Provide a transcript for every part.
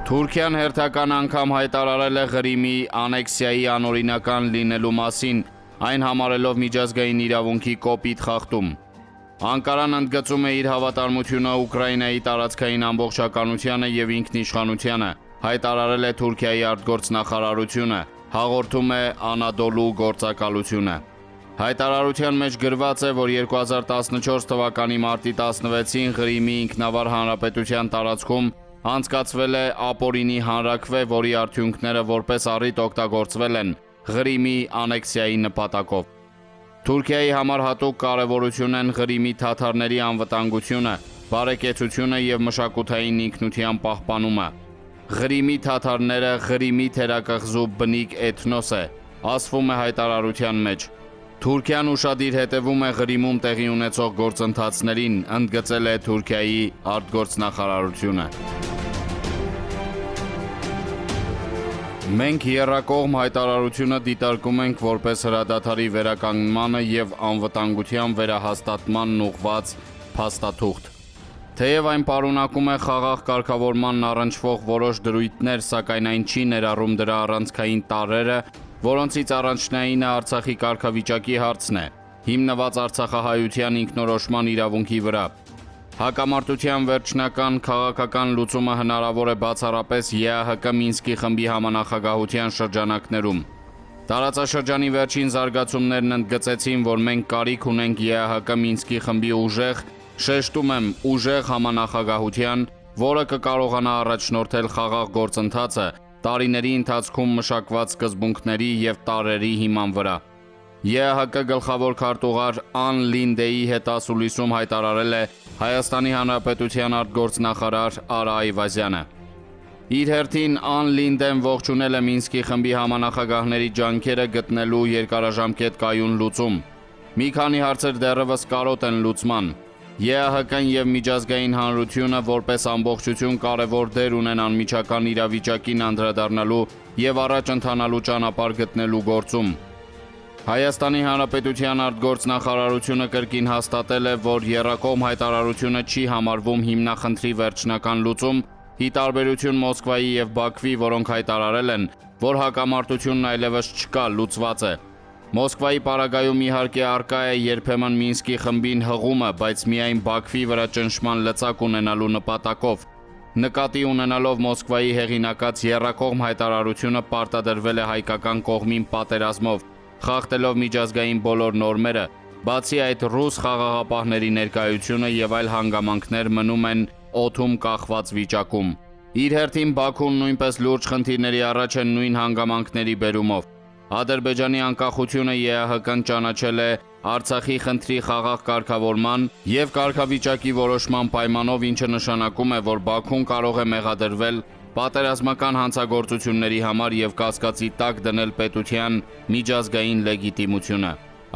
Թուրքիան հերթական անգամ հայտարարել է Ղրիմի անեքսիայի անօրինական լինելու մասին, այն համարելով միջազգային իրավունքի կոպիտ խախտում։ Անկարան ընդգծում է իր հավատարմությունը Ուկրաինայի տարածքային ամբողջականությանը եւ ինքնիշխանությանը, հայտարարել է Թուրքիայի արտգործնախարարությունը, հաղորդում է Անադոլու գործակալությունը։ Հայտարարության մեջ գրված է, որ 2014 թվականի մարտի 16-ին Ղրիմի ինքնավար հանրապետության տարածքում անցկացվել է ապօրինի հանրաքվե, որի արդյունքները որպես առիթ օգտագործվել են Ղրիմի անեքսիայի նպատակով։ Թուրքիայի համար հատուկ կարևորություն են Ղրիմի թաթարների անվտանգությունը, բարեկեցությունը եւ մշակութային ինքնության պահպանումը։ Ղրիմի թաթարները Ղրիմի թերակղզու բնիկ էթնոս է, ասվում է հայտարարության մեջ։ Թուրքիան ուշադիր հետևում է Ղրիմում տեղի ունեցող գործընթացներին, ընդգծել է Թուրքիայի արտգործնախարարությունը։ Մենք եռակողմ հայտարարությունը դիտարկում ենք որպես հրադադարի վերականգնմանը եւ անվտանգության վերահաստատմանն ուղղված փաստաթուղթ։ Թեև այն պարունակում է խաղաղ կարգավորմանն առնչվող որոշ դրույթներ, սակայն այն չի ներառում դրա առանցքային տարրերը, որոնցից առաջնայինը Արցախի կարգավիճակի հարցն է, հիմնված արցախահայության ինքնորոշման իրավունքի վրա։ Հակամարտության վերջնական քաղաքական լուծումը հնարավոր է բացառապես ԵԱՀԿ Մինսկի խմբի համանախագահության շրջանակներում։ Տարածաշրջանի վերջին զարգացումներն ընդգծեցին, որ մենք կարիք ունենք ԵԱՀԿ Մինսկի խմբի ուժեղ, շեշտում եմ, ուժեղ համանախագահության, որը կկարողանա առաջնորդել խաղաղ գործընթացը տարիների ընթացքում մշակված սկզբունքների եւ տարրերի հիման վրա։ ԵԱՀԿ գլխավոր քարտուղար Ան Լինդեի հետ ասուլիսում հայտարարել է Հայաստանի Հանրապետության արտգործնախարար Արա Այվազյանը։ Իր հերթին Ան Լինդեն ողջունել է Մինսկի խմբի համանախագահների ջանքերը գտնելու երկարաժամկետ կայուն լուծում։ Մի քանի հարցեր դեռևս կարոտ են լուծման։ ԵԱՀԿ-ն եւ միջազգային հանրությունը որպես ամբողջություն կարևոր դեր ունեն անմիջական իրավիճակին անդրադառնալու եւ առաջ ընթանալու ճանապարհ գտնելու գործում։ Հայաստանի Հանրապետության արտգործնախարարությունը կրկին հաստատել է, որ եռակողմ հայտարարությունը չի համարվում հիմնախնդրի վերջնական լուծում, ի տարբերություն Մոսկվայի եւ Բաքվի, որոնք հայտարարել են, որ հակամարտությունն այլևս չկա, լուծված է։ Մոսկվայի պարագայում իհարկե առկա է երբեմն Մինսկի խմբին հղումը, բայց միայն Բաքվի վրա ճնշման լծակ ունենալու նպատակով։ Նկատի ունենալով Մոսկվայի հեղինակած եռակողմ հայտարարությունը պարտադրվել է հայկական կողմին պատերազմով, խախտելով միջազգային բոլոր նորմերը, բացի այդ ռուս խաղաղապահների ներկայությունը եւ այլ հանգամանքներ մնում են օդում կախված վիճակում։ Իր հերթին Բաքուն նույնպես լուրջ խնդիրների առաջ է նույն հանգամանքների բերումով։ Ադրբեջանի անկախությունը ԵԱՀԿ-ն ճանաչել է Արցախի խնդրի խաղաղ կարգավորման եւ կարգավիճակի որոշման պայմանով, ինչը նշանակում է, որ Բաքուն կարող է մեղադրվել պատերազմական հանցագործությունների համար եւ կասկածի տակ դնել պետության միջազգային լեգիտիմությունը։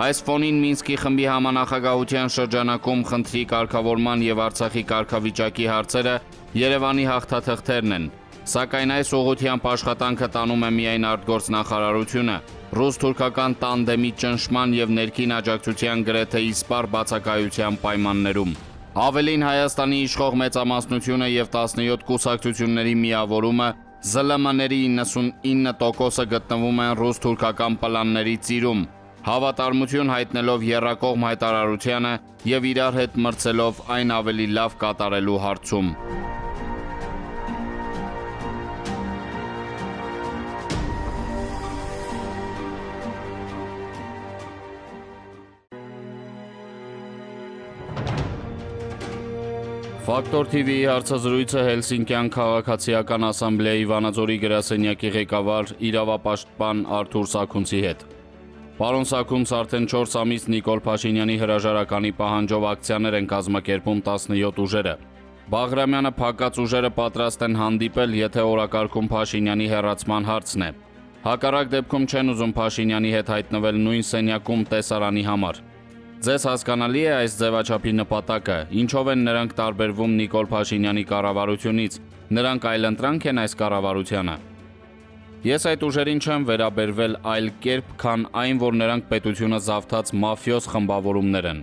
Այս ֆոնին Մինսկի խմբի համանախագահության շրջանակում խնդրի կարգավորման եւ Արցախի կարգավիճակի հարցերը Երևանի հաղթաթղթերն են, սակայն այս ուղղությամբ աշխատանքը տանում է միայն արտգործնախարարությունը, ռուս-թուրքական տանդեմի ճնշման եւ ներքին աջակցության գրեթե իսպառ բացակայության պայմաններում։ Ավելին Հայաստանի իշխող մեծամասնությունը եւ 17 կուսակցությունների միավորումը ԶԼՄ-ների 99%-ը գտնվում են ռուս-թուրքական պլանների ծիրում, հավատարմություն հայտնելով եռակողմ հայտարարությանը եւ իրար հետ մրցելով այն ավելի լավ կատարելու հարցում։ Ֆակտոր TV-ի հարցազրույցը Հելսինկյան քաղաքացիական ասամբլեայի Վանաձորի գրասենյակի ղեկավար իրավապաշտպան Արթուր Սաքունցի հետ։ Պարոն Սաքունց, արդեն 4 ամիս Նիկոլ Փաշինյանի հրաժարականի պահանջով ակցիաներ են կազմակերպում 17 ուժերը։ Բաղրամյանը փակած ուժերը պատրաստ են հանդիպել, եթե օրակարգում Փաշինյանի հեռացման հարցն է։ Հակառակ դեպքում չեն ուզում Փաշինյանի հետ հայտնվել նույն սենյակում տեսարանի համար։ Ձեզ հասկանալի է այս ձևաչափի նպատակը, ինչով են նրանք տարբերվում Նիկոլ Փաշինյանի կառավարությունից, նրանք այլընտրանք են այս կառավարությանը։ Ես այդ ուժերին չեմ վերաբերվել այլ կերպ, քան այն, որ նրանք պետությունը զավթած մաֆիոզ խմբավորումներ են։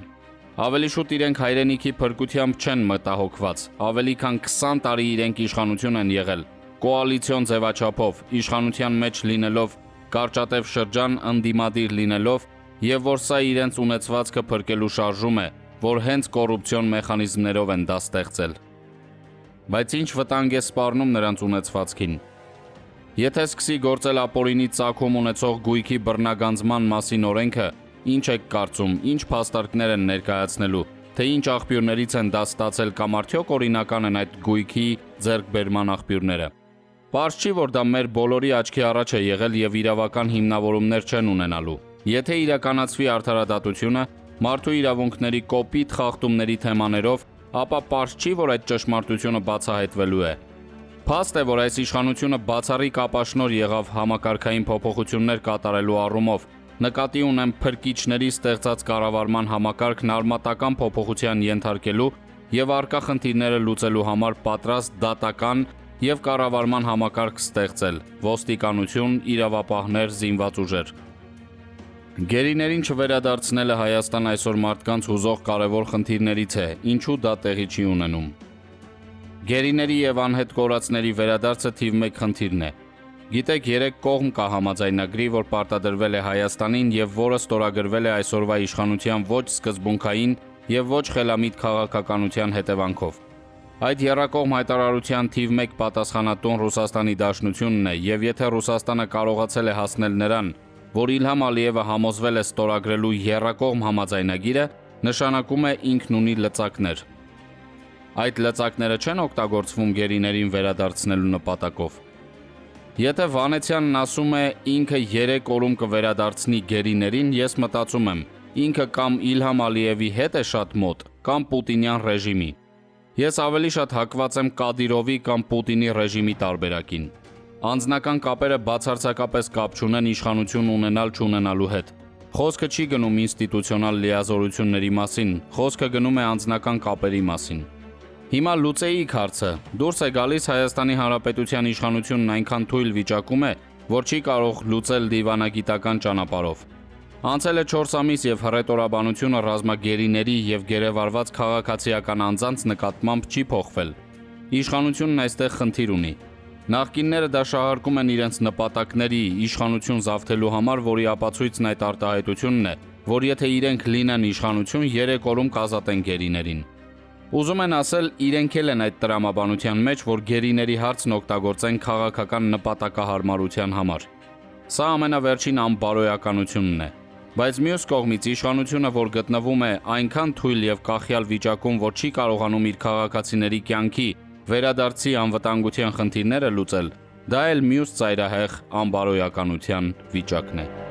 Ավելի շուտ իրենք հայրենիքի փրկությամբ չեն մտահոգված, ավելի քան 20 տարի իրենք իշխանություն են եղել, կոալիցիոն ձևաչափով, իշխանության մեջ լինելով, կարճատև շրջան ընդդիմադիր լինելով եւ որ սա իրենց ունեցվածքը փրկելու շարժում է, որ հենց կոռուպցիոն մեխանիզմներով են դա ստեղծել։ Բայց ինչ վտանգ է սպառնում նրանց ունեցվածքին։ Եթե սկսի գործել ապօրինի ծագում ունեցող գույքի բռնագանձման մասին օրենքը, ինչ եք կարծում, ինչ փաստարկներ են ներկայացնելու, թե ինչ աղբյուրներից են դա ստացել կամ արդյոք օրինական են այդ գույքի ձեռքբերման աղբյուրները։ Պարզ չի, որ դա մեր բոլորի աչքի առաջ է եղել եւ իրավական հիմնավորումներ չեն ունենալու։ Եթե իրականացվի արդարադատությունը, մարդու իրավունքների կոպիտ խախտումների թեմաներով, ապա պարզ չի, որ այդ ճշմարտությունը բացահայտվելու է։ Փաստ է, որ այս իշխանությունը բացառիկ ապաշնոր եղավ համակարգային փոփոխություններ կատարելու առումով, նկատի ունեմ փրկիչների ստեղծած կառավարման համակարգն արմատական փոփոխության ենթարկելու եւ առկա խնդիրները լուծելու համար պատրաստ դատական եւ կառավարման համակարգ ստեղծել, ոստիկանություն, իրավապահներ, զինված ուժեր։ Գերիներին չվերադարձնելը Հայաստան այսօր մարդկանց հուզող կարևոր խնդիրներից է, ինչու դա տեղի չի ունենում։ Գերիների եւ անհետ կորածների վերադարձը թիվ 1 խնդիրն է։ Գիտեք, 3 կողմ կա համաձայնագրի, որ պարտադրվել է Հայաստանին եւ որը ստորագրվել է այսօրվա իշխանության ոչ սկզբունքային եւ ոչ խելամիտ քաղաքականության հետևանքով։ Այդ եռակողմ հայտարարության թիվ 1 պատասխանատուն Ռուսաստանի Դաշնությունն է եւ եթե Ռուսաստանը կարողացել է հասնել նրան, որ Իլհամ Ալիևը համոզվել է ստորագրելու եռակողմ համաձայնագիրը, նշանակում է ինքն ունի լծակներ։ Այդ լծակները չեն օգտագործվում գերիներին վերադարձնելու նպատակով։ Եթե Վանեցյանն ասում է ինքը 3 օրում կվերադարձնի գերիներին, ես մտածում եմ, ինքը կամ Իլհամ Ալիևի հետ է շատ մոտ, կամ Պուտինյան ռեժիմի։ Ես ավելի շատ հակված եմ Կադիրովի կամ Պուտինի ռեժիմի տարբերակին։ Անձնական կապերը բացարձակապես կապ չունեն իշխանություն ունենալ չունենալու հետ։ Խոսքը չի գնում ինստիտուցիոնալ լիազորությունների մասին, խոսքը գնում է անձնական կապերի մասին։ Հիմա լուծեիք հարցը։ Դուրս է գալիս Հայաստանի Հանրապետության իշխանությունն այնքան թույլ վիճակում է, որ չի կարող լուծել դիվանագիտական ճանապարհով։ Անցել է 4 ամիս եւ հռետորաբանությունը ռազմագերիների եւ գերեվարված քաղաքացիական անձանց նկատմամբ չի փոխվել։ Իշխանությունն այստեղ խնդիր ունի։ Նախկինները դա շահարկում են իրենց նպատակների իշխանություն զավթելու համար, որի ապացույցն այդ արտահայտությունն է, որ եթե իրենք լինեն իշխանություն, 3 օրում կազատեն գերիներին։ Ուզում են ասել, իրենք էլ են այդ տրամաբանության մեջ, որ գերիների հարցն օգտագործեն քաղաքական նպատակահարմարության համար։ Սա ամենավերջին անբարոյականությունն է։ Բայց մյուս կողմից իշխանությունը, որ գտնվում է այնքան թույլ եւ կախյալ վիճակում, որ չի կարողանում իր քաղաքացիների կյանքի վերադարձի անվտանգության խնդիրները լուծել, դա էլ մյուս ծայրահեղ անբարոյականության վիճակն է։